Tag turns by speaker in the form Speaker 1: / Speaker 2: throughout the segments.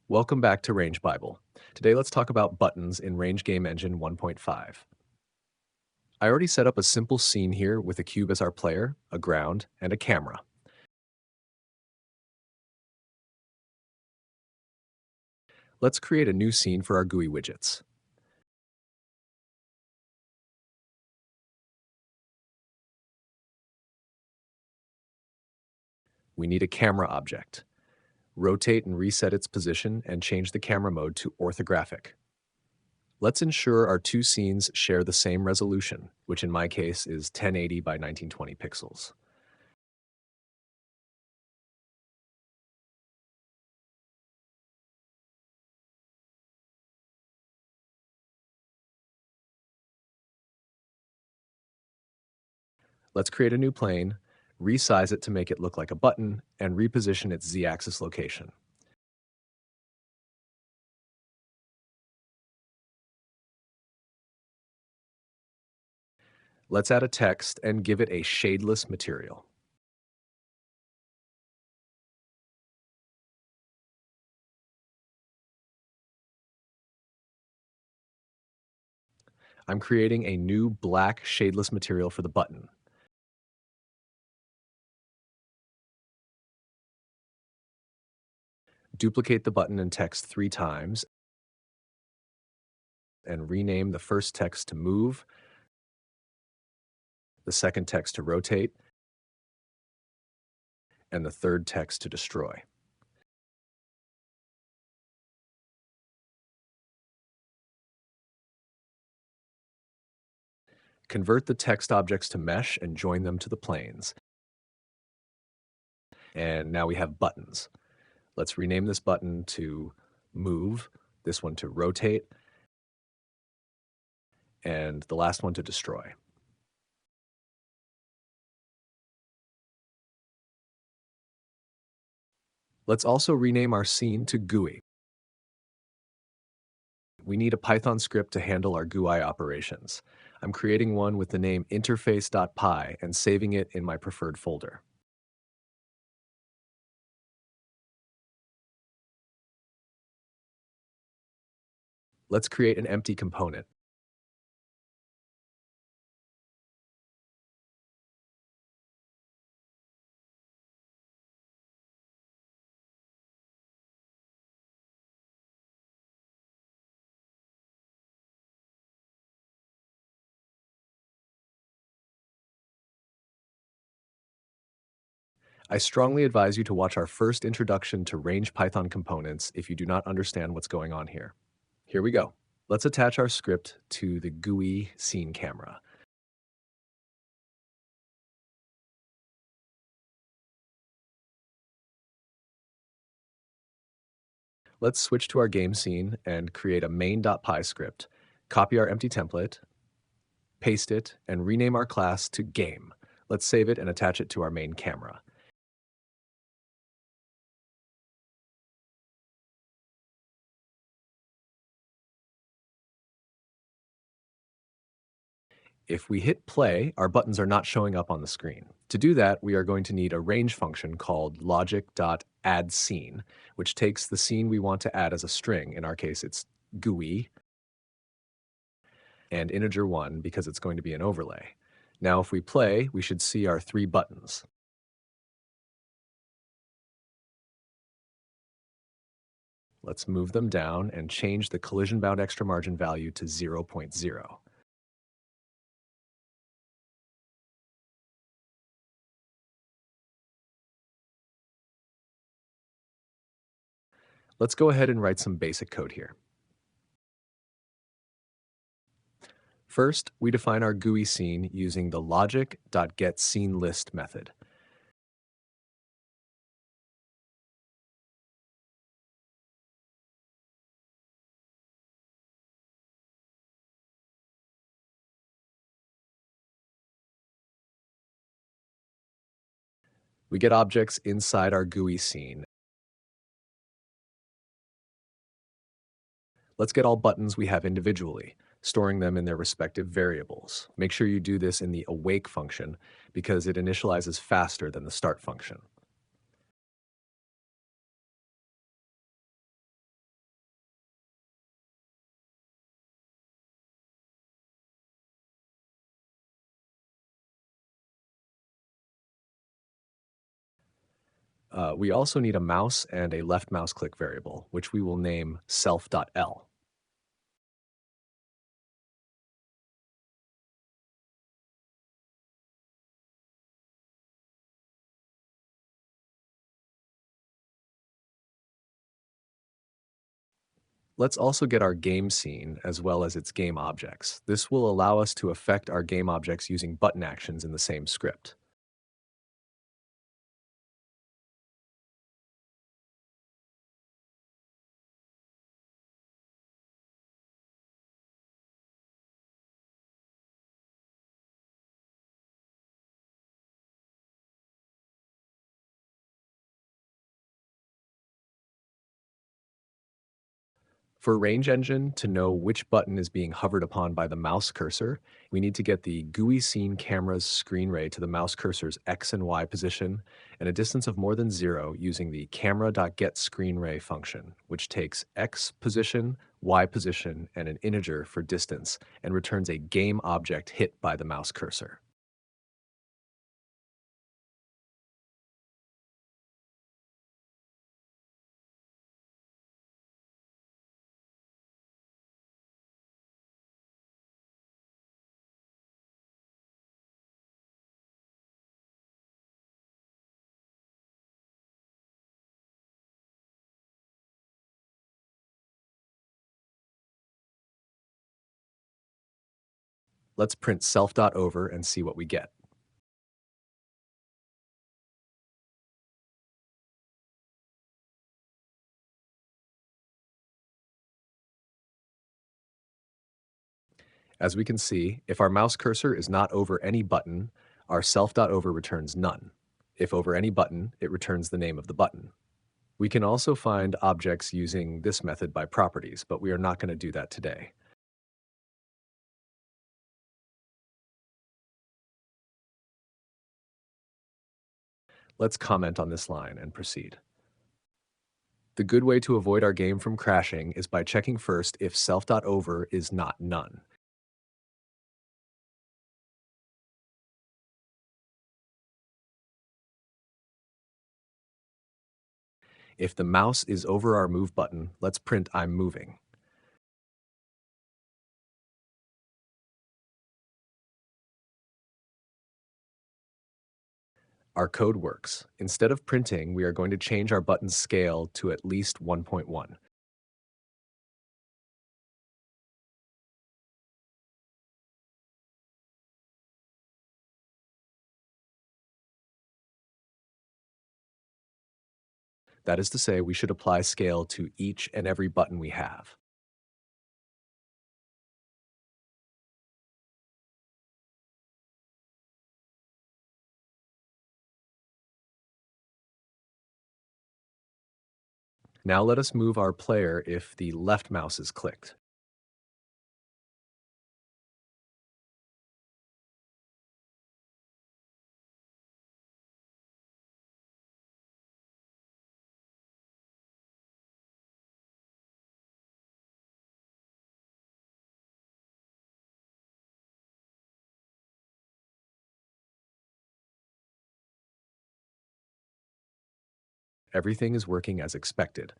Speaker 1: Welcome back to Range Bible. Today let's talk about buttons in Range Game Engine 1.5. I already set up a simple scene here with a cube as our player, a ground, and a camera. Let's create a new scene for our GUI widgets. We need a camera object. Rotate and reset its position and change the camera mode to orthographic. Let's ensure our two scenes share the same resolution, which in my case is 1080 by 1920 pixels. Let's create a new plane, resize it to make it look like a button, and reposition its z-axis location. Let's add a text and give it a shadeless material. I'm creating a new black shadeless material for the button. Duplicate the button and text 3 times and rename the first text to move, the second text to rotate, and the third text to destroy. Convert the text objects to mesh and join them to the planes. And now we have buttons. Let's rename this button to move, this one to rotate, and the last one to destroy. Let's also rename our scene to GUI. We need a Python script to handle our GUI operations. I'm creating one with the name interface.py and saving it in my preferred folder. Let's create an empty component. I strongly advise you to watch our first introduction to range Python components if you do not understand what's going on here. Here we go. Let's attach our script to the GUI scene camera. Let's switch to our game scene and create a main.py script, copy our empty template, paste it, and rename our class to game. Let's save it and attach it to our main camera. If we hit play, our buttons are not showing up on the screen. To do that, we are going to need a range function called logic.addScene, which takes the scene we want to add as a string. In our case, it's GUI, and integer 1 because it's going to be an overlay. Now, if we play, we should see our 3 buttons. Let's move them down and change the collision bound extra margin value to 0.0. Let's go ahead and write some basic code here. First, we define our GUI scene using the logic.getSceneList method. We get objects inside our GUI scene. Let's get all buttons we have individually, storing them in their respective variables. Make sure you do this in the awake function because it initializes faster than the start function. We also need a mouse and a left mouse click variable, which we will name self.l. Let's also get our game scene as well as its game objects. This will allow us to affect our game objects using button actions in the same script. For Range Engine to know which button is being hovered upon by the mouse cursor, we need to get the GUI scene camera's screen ray to the mouse cursor's X and Y position and a distance of more than 0 using the camera.getScreenRay function, which takes X position, Y position, and an integer for distance and returns a game object hit by the mouse cursor. Let's print self.over and see what we get. As we can see, if our mouse cursor is not over any button, our self.over returns none. If over any button, it returns the name of the button. We can also find objects using this method by properties, but we are not going to do that today. Let's comment on this line and proceed. The good way to avoid our game from crashing is by checking first if self.over is not none. If the mouse is over our move button, let's print I'm moving. Our code works. Instead of printing, we are going to change our button's scale to at least 1.1. That is to say, we should apply scale to each and every button we have. Now let us move our player if the left mouse is clicked. Everything is working as expected.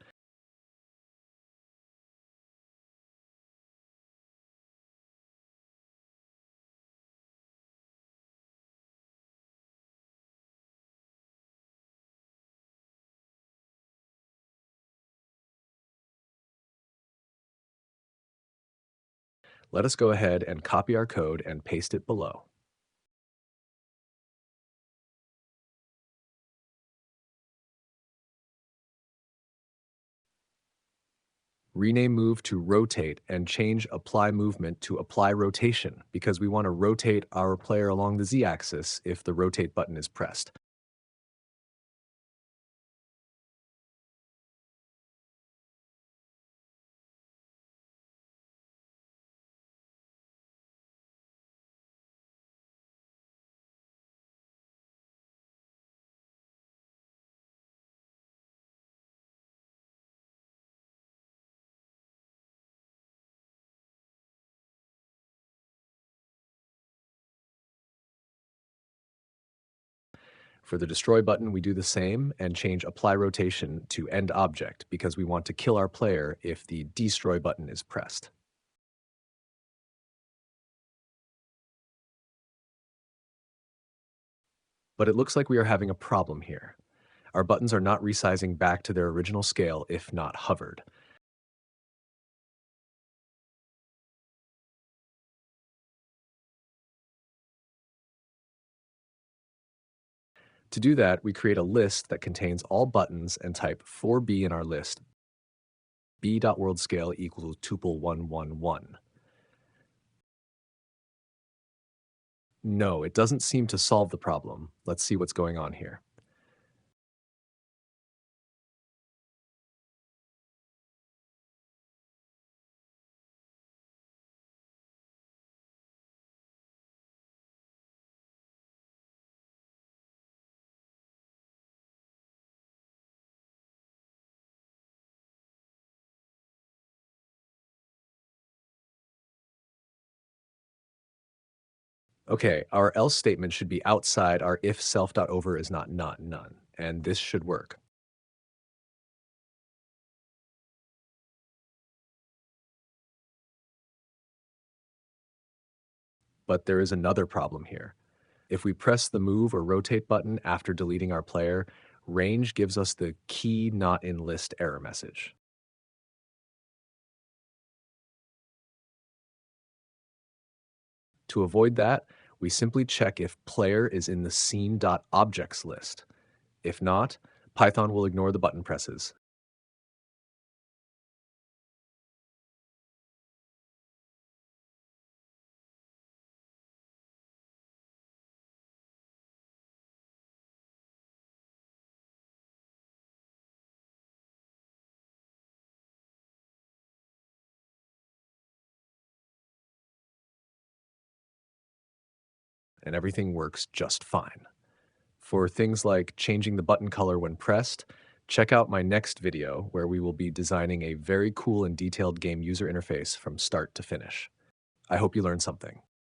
Speaker 1: Let us go ahead and copy our code and paste it below. Rename move to rotate and change apply movement to apply rotation because we want to rotate our player along the z-axis if the rotate button is pressed. For the destroy button, we do the same and change apply rotation to end object because we want to kill our player if the destroy button is pressed. But it looks like we are having a problem here. Our buttons are not resizing back to their original scale if not hovered. To do that, we create a list that contains all buttons and type 4b in our list, b.worldscale equals tuple 111. No, it doesn't seem to solve the problem. Let's see what's going on here. Okay, our else statement should be outside our if self.over is not none, and this should work. But there is another problem here. If we press the move or rotate button after deleting our player, range gives us the key not in list error message. To avoid that, we simply check if player is in the scene.objects list. If not, Python will ignore the button presses. And everything works just fine. For things like changing the button color when pressed, check out my next video where we will be designing a very cool and detailed game user interface from start to finish. I hope you learned something.